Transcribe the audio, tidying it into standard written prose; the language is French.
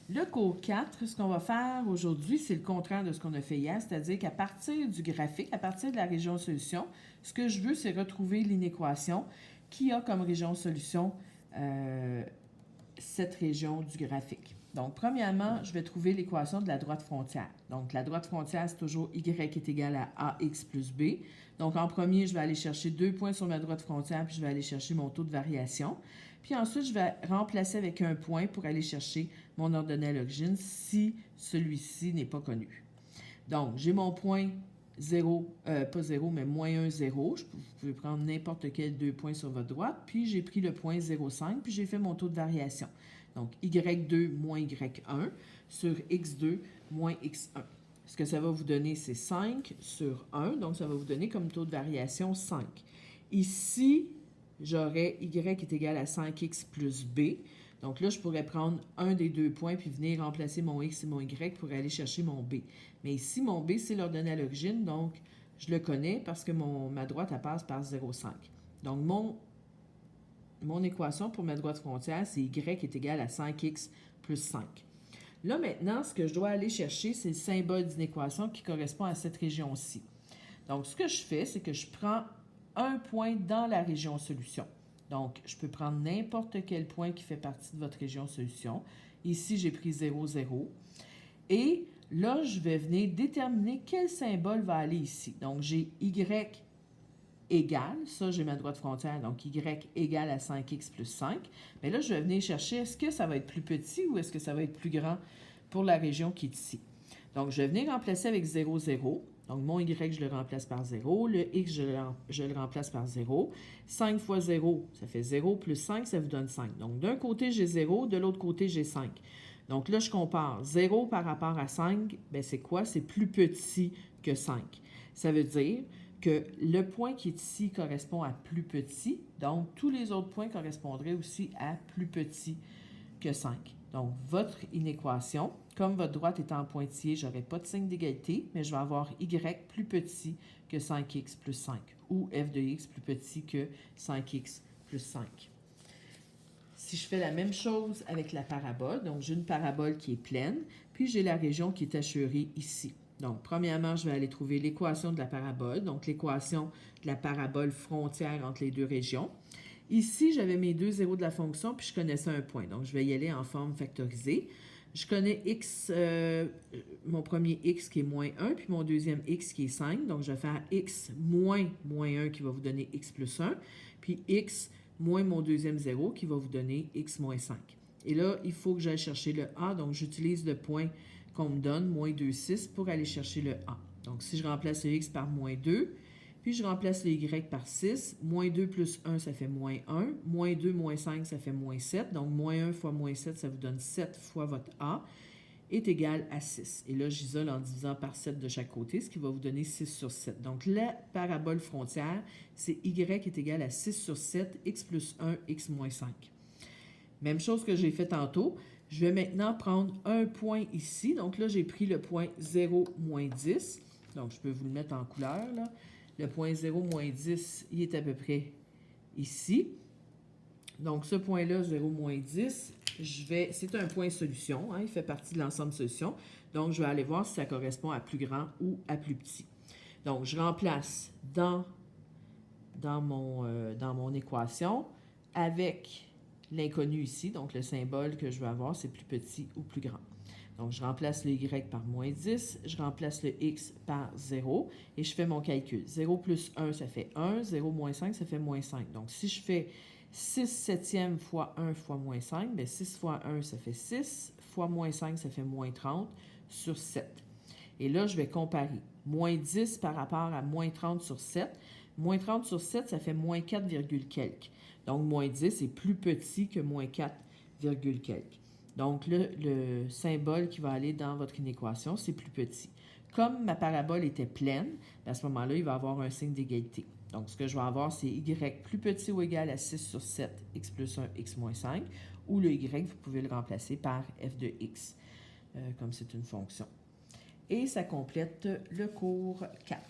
Le cours 4, ce qu'on va faire aujourd'hui, c'est le contraire de ce qu'on a fait hier, c'est-à-dire qu'à partir du graphique, à partir de la région solution, ce que je veux, c'est retrouver l'inéquation qui a comme région solution cette région du graphique. Donc, premièrement, je vais trouver l'équation de la droite frontière. Donc, la droite frontière, c'est toujours y est égal à ax plus b. Donc, en premier, je vais aller chercher 2 points sur ma droite frontière, puis je vais aller chercher mon taux de variation. Puis ensuite, je vais remplacer avec un point pour aller chercher mon ordonnée à l'origine si celui-ci n'est pas connu. Donc, j'ai mon point 0, pas 0, mais moins 1, 0. Vous pouvez prendre n'importe quel 2 points sur votre droite. Puis, j'ai pris le point 0,5, puis j'ai fait mon taux de variation. Donc, y2 moins y1 sur x2 moins x1. Ce que ça va vous donner, c'est 5 sur 1. Donc, ça va vous donner comme taux de variation 5. Ici, j'aurais y est égal à 5x plus b. Donc là, je pourrais prendre un des 2 points puis venir remplacer mon x et mon y pour aller chercher mon b. Mais ici, mon b, c'est l'ordonnée à l'origine, donc je le connais parce que ma droite, elle passe par 0,5. Donc, mon équation pour ma droite frontière, c'est y est égal à 5x plus 5. Là, maintenant, ce que je dois aller chercher, c'est le symbole d'une équation qui correspond à cette région-ci. Donc, ce que je fais, c'est que je prends un point dans la région solution. Donc, je peux prendre n'importe quel point qui fait partie de votre région solution. Ici, j'ai pris 0, 0. Et là, je vais venir déterminer quel symbole va aller ici. Donc, j'ai y égale, ça, j'ai ma droite frontière, donc y égale à 5x plus 5. Mais là, je vais venir chercher, est-ce que ça va être plus petit ou est-ce que ça va être plus grand pour la région qui est ici. Donc, je vais venir remplacer avec 0, 0. Donc, mon y, je le remplace par 0. Le x, je le remplace par 0. 5 fois 0, ça fait 0 plus 5, ça vous donne 5. Donc, d'un côté, j'ai 0, de l'autre côté, j'ai 5. Donc, là, je compare 0 par rapport à 5. Bien, c'est quoi? C'est plus petit que 5. Ça veut dire que le point qui est ici correspond à plus petit. Donc, tous les autres points correspondraient aussi à plus petit que 5. Donc, votre inéquation, comme votre droite est en pointillé, je n'aurai pas de signe d'égalité, mais je vais avoir y plus petit que 5x plus 5 ou f de x plus petit que 5x plus 5. Si je fais la même chose avec la parabole, donc j'ai une parabole qui est pleine, puis j'ai la région qui est hachurée ici. Donc, premièrement, je vais aller trouver l'équation de la parabole, donc l'équation de la parabole frontière entre les deux régions. Ici, j'avais mes 2 zéros de la fonction, puis je connaissais un point. Donc, je vais y aller en forme factorisée. Je connais x, mon premier x qui est moins 1, puis mon deuxième x qui est 5. Donc, je vais faire x moins 1 qui va vous donner x plus 1, puis x moins mon deuxième 0 qui va vous donner x moins 5. Et là, il faut que j'aille chercher le a. Donc, j'utilise le point qu'on me donne, moins 2, 6, pour aller chercher le a. Donc, si je remplace le x par moins 2, puis je remplace le y par 6, moins 2 plus 1, ça fait moins 1, moins 2 moins 5, ça fait moins 7, donc moins 1 fois moins 7, ça vous donne 7 fois votre a, est égal à 6. Et là, j'isole en divisant par 7 de chaque côté, ce qui va vous donner 6 sur 7. Donc, la parabole frontière, c'est y est égal à 6 sur 7, x plus 1, x moins 5. Même chose que j'ai fait tantôt. Je vais maintenant prendre un point ici. Donc là, j'ai pris le point 0, moins 10. Donc, je peux vous le mettre en couleur, là. Le point 0, moins 10, il est à peu près ici. Donc, ce point-là, 0, moins 10, c'est un point solution. Hein, il fait partie de l'ensemble solution. Donc, je vais aller voir si ça correspond à plus grand ou à plus petit. Donc, je remplace dans mon équation avec l'inconnu ici. Donc, le symbole que je veux avoir, c'est plus petit ou plus grand. Donc, je remplace le y par moins 10, je remplace le x par 0 et je fais mon calcul. 0 plus 1, ça fait 1, 0 moins 5, ça fait moins 5. Donc, si je fais 6 septièmes fois 1 fois moins 5, bien 6 fois 1, ça fait 6, fois moins 5, ça fait moins 30 sur 7. Et là, je vais comparer. Moins 10 par rapport à moins 30 sur 7. Moins 30 sur 7, ça fait moins 4, quelques. Donc, moins 10 est plus petit que moins 4, quelques. Donc, le symbole qui va aller dans votre inéquation, c'est plus petit. Comme ma parabole était pleine, à ce moment-là, il va avoir un signe d'égalité. Donc, ce que je vais avoir, c'est y plus petit ou égal à 6 sur 7, x plus 1, x moins 5. Ou le y, vous pouvez le remplacer par f de x, comme c'est une fonction. Et ça complète le cours 4.